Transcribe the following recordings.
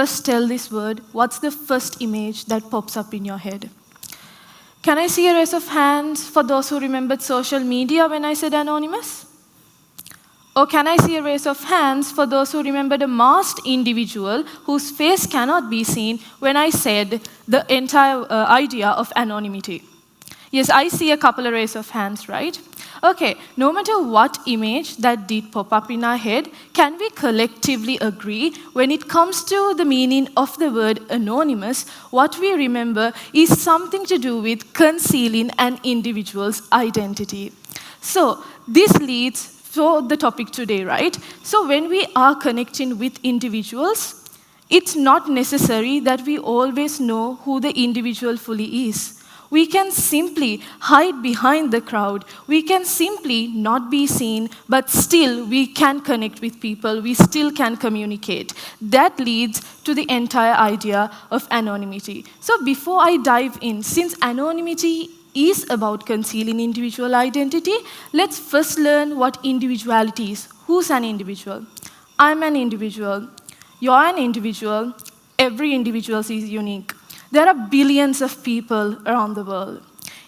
first tell this word, what's the first image that pops up in your head? Can I see a raise of hands for those who remembered social media when I said anonymous? Or can I see a raise of hands for those who remembered a masked individual whose face cannot be seen when I said the entire idea of anonymity? Yes, I see a couple of raise of hands, right? Okay, no matter what image that did pop up in our head, can we collectively agree when it comes to the meaning of the word anonymous, what we remember is something to do with concealing an individual's identity. So this leads to the topic today, right? So when we are connecting with individuals, it's not necessary that we always know who the individual fully is. We can simply hide behind the crowd. We can simply not be seen, but still we can connect with people. We still can communicate. That leads to the entire idea of anonymity. So before I dive in, since anonymity is about concealing individual identity, let's first learn what individuality is. Who's an individual? I'm an individual. You're an individual. Every individual is unique. There are billions of people around the world.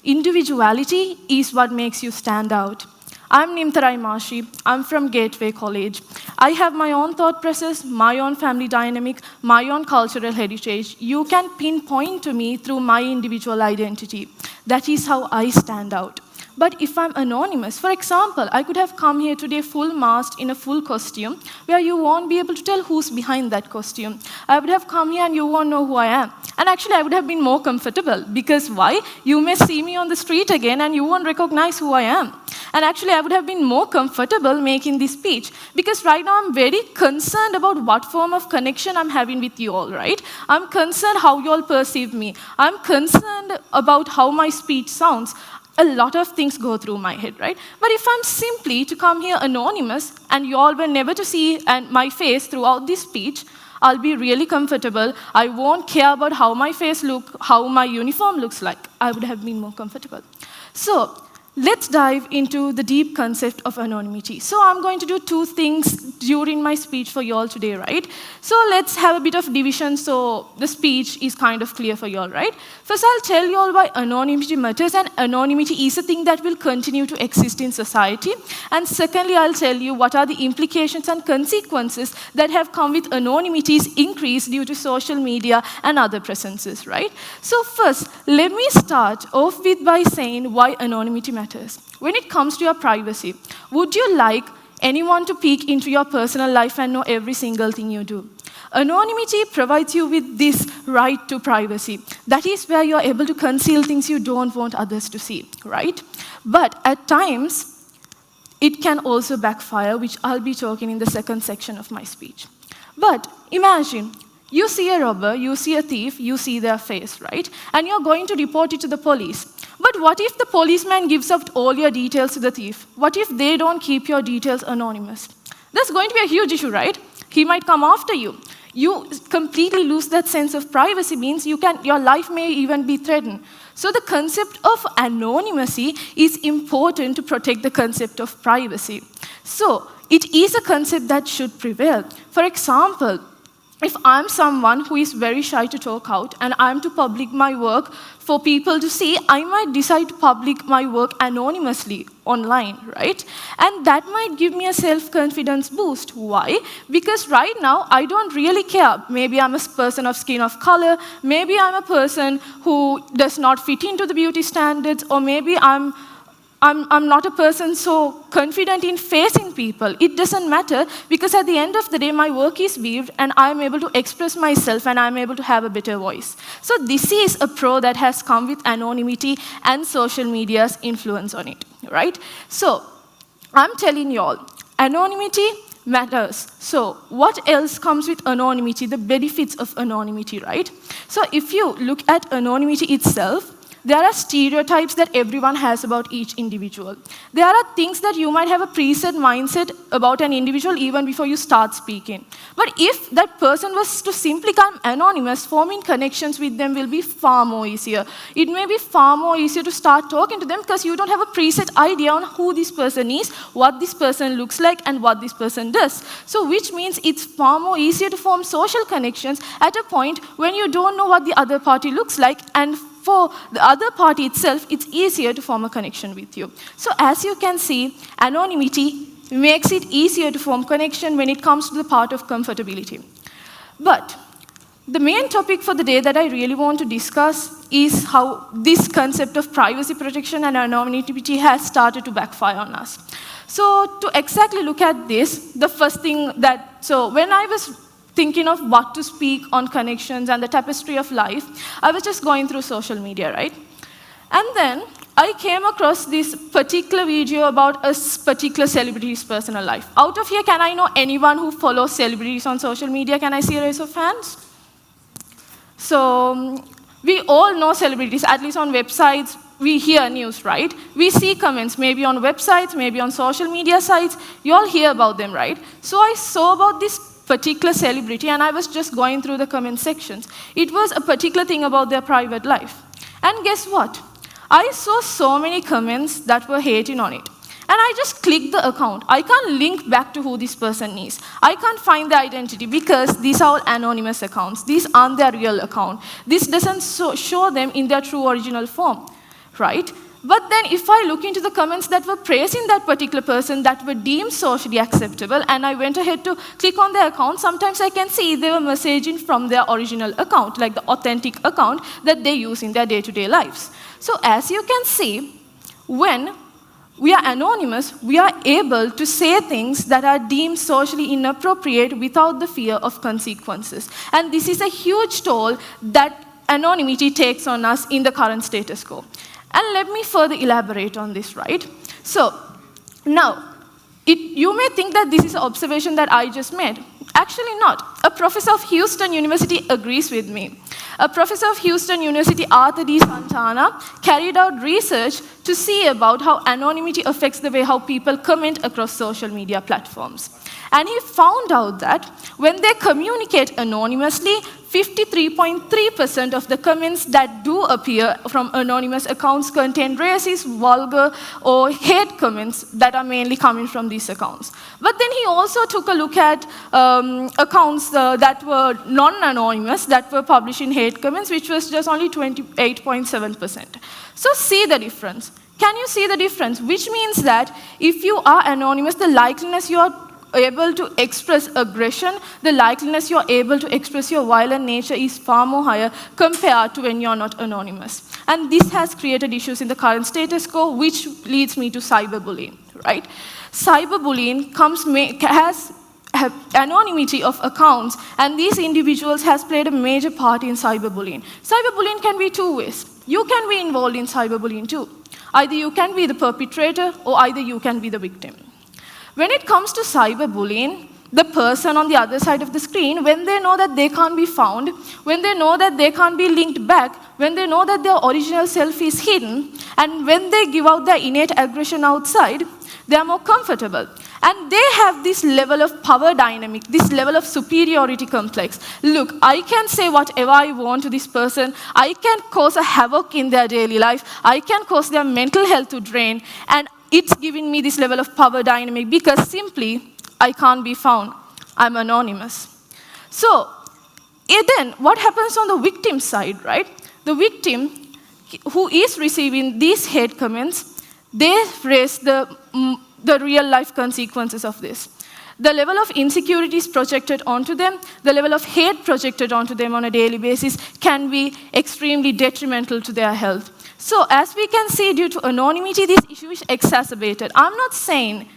Individuality is what makes you stand out. I'm Nimtarai Mashi. I'm from Gateway College. I have my own thought process, my own family dynamic, my own cultural heritage. You can pinpoint to me through my individual identity. That is how I stand out. But if I'm anonymous, for example, I could have come here today full masked in a full costume, where you won't be able to tell who's behind that costume. I would have come here and you won't know who I am. And actually, I would have been more comfortable, because why? You may see me on the street again and you won't recognize who I am. And actually, I would have been more comfortable making this speech, because right now I'm very concerned about what form of connection I'm having with you all, right? I'm concerned how you all perceive me. I'm concerned about how my speech sounds. A lot of things go through my head, right? But if I'm simply to come here anonymous and you all were never to see my face throughout this speech, I'll be really comfortable. I won't care about how my face looks, how my uniform looks like. I would have been more comfortable. So let's dive into the deep concept of anonymity. So I'm going to do two things during my speech for you all today, right? So let's have a bit of division so the speech is kind of clear for you all, right? First, I'll tell you all why anonymity matters, and anonymity is a thing that will continue to exist in society. And secondly, I'll tell you what are the implications and consequences that have come with anonymity's increase due to social media and other presences, right? So first, let me start off by saying why anonymity matters. When it comes to your privacy, would you like anyone to peek into your personal life and know every single thing you do? Anonymity provides you with this right to privacy. That is where you're able to conceal things you don't want others to see, right? But at times, it can also backfire, which I'll be talking in the second section of my speech. But imagine, you see a robber, you see a thief, you see their face, right? And you're going to report it to the police. But what if the policeman gives out all your details to the thief? What if they don't keep your details anonymous? That's going to be a huge issue, right? He might come after you. You completely lose that sense of privacy, means your life may even be threatened. So the concept of anonymity is important to protect the concept of privacy. So it is a concept that should prevail. For example, if I'm someone who is very shy to talk out and I'm to public my work for people to see, I might decide to public my work anonymously online, right? And that might give me a self-confidence boost. Why? Because right now, I don't really care. Maybe I'm a person of skin of color, maybe I'm a person who does not fit into the beauty standards, or maybe I'm not a person so confident in facing people. It doesn't matter, because at the end of the day, my work is viewed and I'm able to express myself and I'm able to have a better voice. So this is a pro that has come with anonymity and social media's influence on it, right? So I'm telling you all, anonymity matters. So what else comes with anonymity? The benefits of anonymity, right? So if you look at anonymity itself, there are stereotypes that everyone has about each individual. There are things that you might have a preset mindset about an individual even before you start speaking. But if that person was to simply come anonymous, forming connections with them will be far more easier. It may be far more easier to start talking to them because you don't have a preset idea on who this person is, what this person looks like, and what this person does. So which means it's far more easier to form social connections at a point when you don't know what the other party looks like, and for the other party itself, it's easier to form a connection with you. So as you can see, anonymity makes it easier to form connection when it comes to the part of comfortability. But the main topic for the day that I really want to discuss is how this concept of privacy protection and anonymity has started to backfire on us. So to exactly look at this, the first thing so when I was thinking of what to speak on connections and the tapestry of life, I was just going through social media, right? And then I came across this particular video about a particular celebrity's personal life. Out of here, can I know anyone who follows celebrities on social media? Can I see a raise of hands? So we all know celebrities, at least on websites. We hear news, right? We see comments, maybe on websites, maybe on social media sites. You all hear about them, right? So I saw about this particular celebrity, and I was just going through the comment sections. It was a particular thing about their private life. And guess what? I saw so many comments that were hating on it. And I just clicked the account. I can't link back to who this person is. I can't find the identity because these are all anonymous accounts. These aren't their real account. This doesn't show them in their true original form, right? But then if I look into the comments that were praising that particular person that were deemed socially acceptable, and I went ahead to click on their account, sometimes I can see they were messaging from their original account, like the authentic account that they use in their day-to-day lives. So as you can see, when we are anonymous, we are able to say things that are deemed socially inappropriate without the fear of consequences. And this is a huge toll that anonymity takes on us in the current status quo. And let me further elaborate on this, right? So, now, you may think that this is an observation that I just made. Actually not. A professor of Houston University agrees with me. A professor of Houston University, Arthur D. Santana, carried out research to see about how anonymity affects the way how people comment across social media platforms. And he found out that when they communicate anonymously, 53.3% of the comments that do appear from anonymous accounts contain racist, vulgar, or hate comments that are mainly coming from these accounts. But then he also took a look at accounts that were non-anonymous, that were publishing hate comments, which was just only 28.7%. So see the difference. Can you see the difference? Which means that if you are anonymous, the likeliness you are able to express aggression, the likeliness you're able to express your violent nature is far more higher compared to when you're not anonymous. And this has created issues in the current status quo, which leads me to cyberbullying, right? Cyberbullying has anonymity of accounts, and these individuals has played a major part in cyberbullying. Cyberbullying can be two ways. You can be involved in cyberbullying too. Either you can be the perpetrator, or either you can be the victim. When it comes to cyberbullying, the person on the other side of the screen, when they know that they can't be found, when they know that they can't be linked back, when they know that their original self is hidden, and when they give out their innate aggression outside, they are more comfortable. And they have this level of power dynamic, this level of superiority complex. Look, I can say whatever I want to this person. I can cause a havoc in their daily life. I can cause their mental health to drain. And it's giving me this level of power dynamic because simply I can't be found. I'm anonymous. So then what happens on the victim side, right? The victim who is receiving these hate comments, they face the real life consequences of this. The level of insecurities projected onto them, the level of hate projected onto them on a daily basis can be extremely detrimental to their health. So as we can see, due to anonymity, this issue is exacerbated. I'm not saying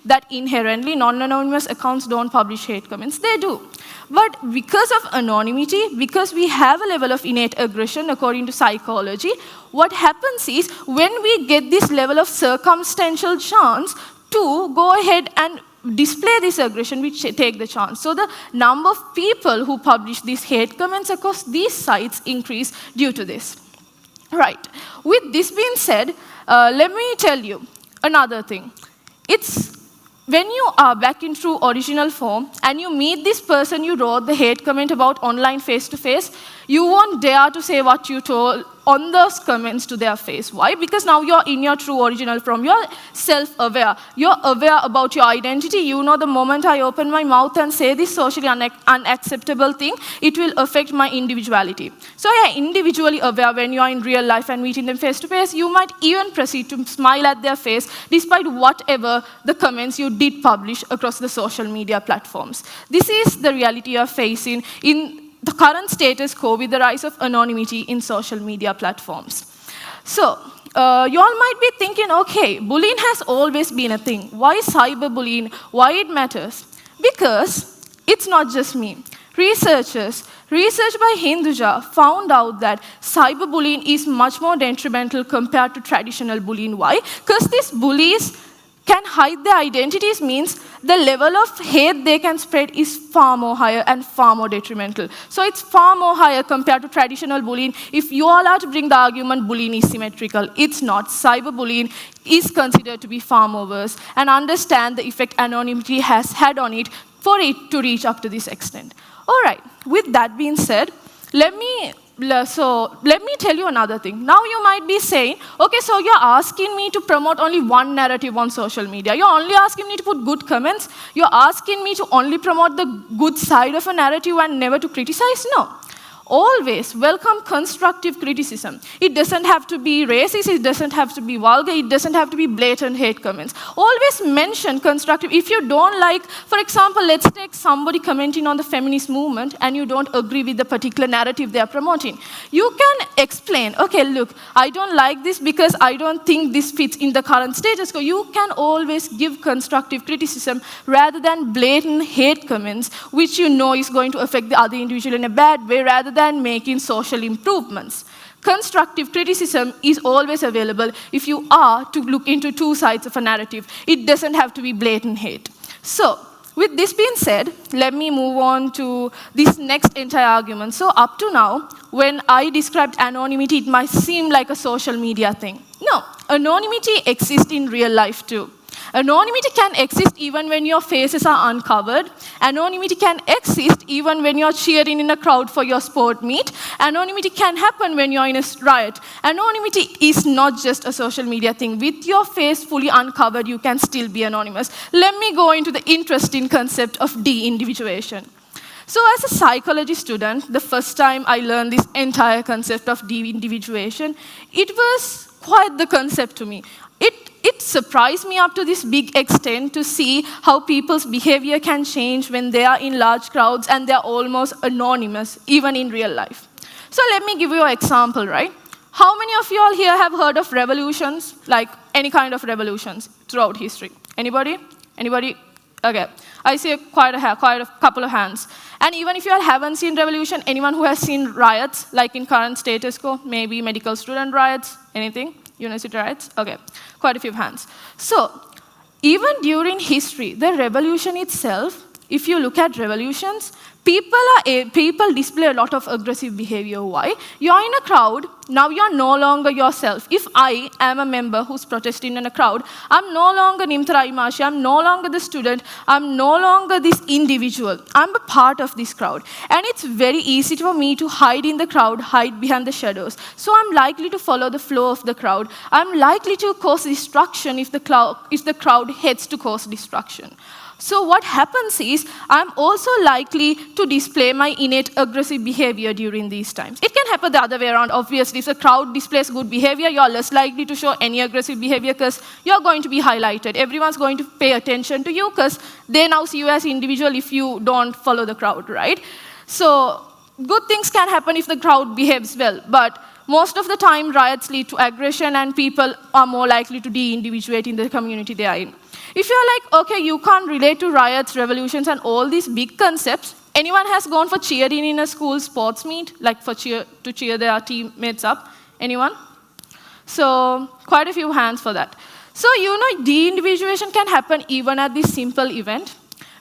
that inherently non-anonymous accounts don't publish hate comments. They do. But because of anonymity, because we have a level of innate aggression according to psychology, what happens is when we get this level of circumstantial chance to go ahead and display this aggression, we take the chance. So the number of people who publish these hate comments across these sites increase due to this. Right. With this being said, let me tell you another thing. It's when you are back in true original form and you meet this person you wrote the hate comment about online face-to-face, you won't dare to say what you told on those comments to their face. Why? Because now you're in your true original form. You're self-aware. You're aware about your identity. You know the moment I open my mouth and say this socially unacceptable thing, it will affect my individuality. So you're individually aware when you're in real life and meeting them face-to-face. You might even proceed to smile at their face despite whatever the comments you did publish across the social media platforms. This is the reality you're facing in the current status quo with the rise of anonymity in social media platforms. So, you all might be thinking, okay, bullying has always been a thing. Why cyberbullying? Why it matters? Because it's not just me. Research by Hinduja found out that cyberbullying is much more detrimental compared to traditional bullying. Why? Because these bullies can hide their identities, means the level of hate they can spread is far more higher and far more detrimental. So it's far more higher compared to traditional bullying. If you all are to bring the argument bullying is symmetrical, it's not. Cyberbullying is considered to be far more worse, and understand the effect anonymity has had on it for it to reach up to this extent. All right, with that being said, let me tell you another thing. Now you might be saying, okay, so you're asking me to promote only one narrative on social media. You're only asking me to put good comments. You're asking me to only promote the good side of a narrative and never to criticize? No. Always welcome constructive criticism. It doesn't have to be racist, it doesn't have to be vulgar, it doesn't have to be blatant hate comments. Always mention constructive. If you don't like, for example, let's take somebody commenting on the feminist movement and you don't agree with the particular narrative they are promoting. You can explain, okay, look, I don't like this because I don't think this fits in the current status quo. You can always give constructive criticism rather than blatant hate comments, which you know is going to affect the other individual in a bad way, rather than making social improvements. Constructive criticism is always available if you are to look into two sides of a narrative. It doesn't have to be blatant hate. So, with this being said, let me move on to this next entire argument. So up to now, when I described anonymity, it might seem like a social media thing. No, anonymity exists in real life too. Anonymity can exist even when your faces are uncovered. Anonymity can exist even when you're cheering in a crowd for your sport meet. Anonymity can happen when you're in a riot. Anonymity is not just a social media thing. With your face fully uncovered, you can still be anonymous. Let me go into the interesting concept of de-individuation. So as a psychology student, the first time I learned this entire concept of de-individuation, it was quite the concept to me. It surprised me up to this big extent to see how people's behavior can change when they are in large crowds and they're almost anonymous, even in real life. So let me give you an example, right? How many of you all here have heard of revolutions, like any kind of revolutions throughout history? Anybody? Anybody? Okay. I see quite a couple of hands. And even if you all haven't seen revolution, anyone who has seen riots, like in current status quo, maybe medical student riots, anything? University riots? Okay, quite a few hands. So, even during history, the revolution itself, if you look at revolutions, people display a lot of aggressive behavior. Why? You're in a crowd, now you're no longer yourself. If I am a member who's protesting in a crowd, I'm no longer Nimthara Imashi, I'm no longer the student, I'm no longer this individual. I'm a part of this crowd. And it's very easy for me to hide in the crowd, hide behind the shadows. So I'm likely to follow the flow of the crowd. I'm likely to cause destruction if the crowd heads to cause destruction. So what happens is, I'm also likely to display my innate aggressive behavior during these times. It can happen the other way around, obviously. If the crowd displays good behavior, you're less likely to show any aggressive behavior because you're going to be highlighted. Everyone's going to pay attention to you because they now see you as an individual if you don't follow the crowd, right? So good things can happen if the crowd behaves well, but most of the time, riots lead to aggression and people are more likely to de-individuate in the community they are in. If you're like, okay, you can't relate to riots, revolutions, and all these big concepts, anyone has gone for cheering in a school sports meet, like to cheer their teammates up? Anyone? So, quite a few hands for that. So, you know, de-individuation can happen even at this simple event.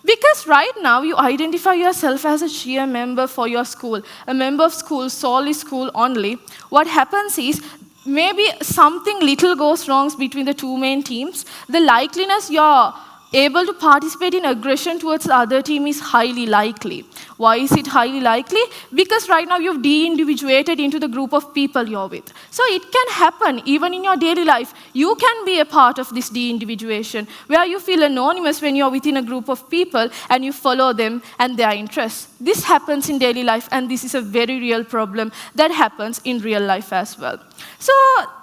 Because right now, you identify yourself as a cheer member for your school, a member of school, solely school only. What happens is, maybe something little goes wrong between the two main teams. The likeliness you're able to participate in aggression towards the other team is highly likely. Why is it highly likely? Because right now you've de-individuated into the group of people you're with. So it can happen even in your daily life. You can be a part of this de-individuation, where you feel anonymous when you're within a group of people and you follow them and their interests. This happens in daily life, and this is a very real problem that happens in real life as well. So,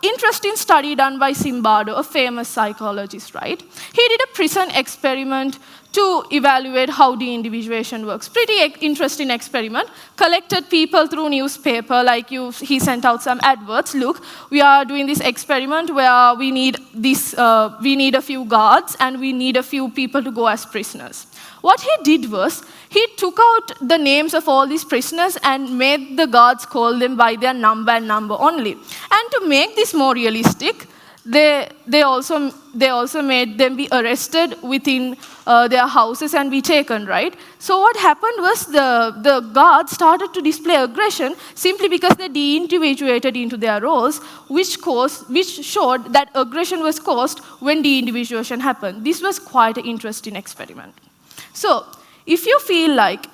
interesting study done by Zimbardo, a famous psychologist, right? He did a prison experiment to evaluate how de-individuation works. Pretty interesting experiment. Collected people through newspaper, like he sent out some adverts. Look, we are doing this experiment where we need a few guards and we need a few people to go as prisoners. What he did was, he took out the names of all these prisoners and made the guards call them by their number and number only. And to make this more realistic, they also made them be arrested within their houses and be taken, right? So what happened was the guards started to display aggression simply because they de-individuated into their roles, which showed that aggression was caused when de-individuation happened. This was quite an interesting experiment. So, if you feel like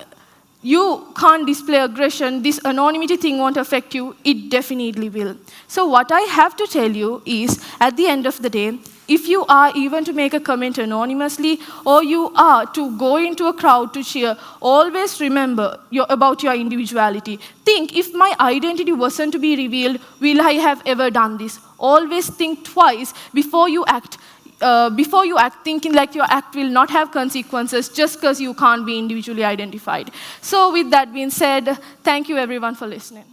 you can't display aggression, this anonymity thing won't affect you, it definitely will. So what I have to tell you is, at the end of the day, if you are even to make a comment anonymously, or you are to go into a crowd to cheer, always remember about your individuality. Think, if my identity wasn't to be revealed, will I have ever done this? Always think twice before you act. Thinking like your act will not have consequences just because you can't be individually identified. So with that being said, thank you everyone for listening.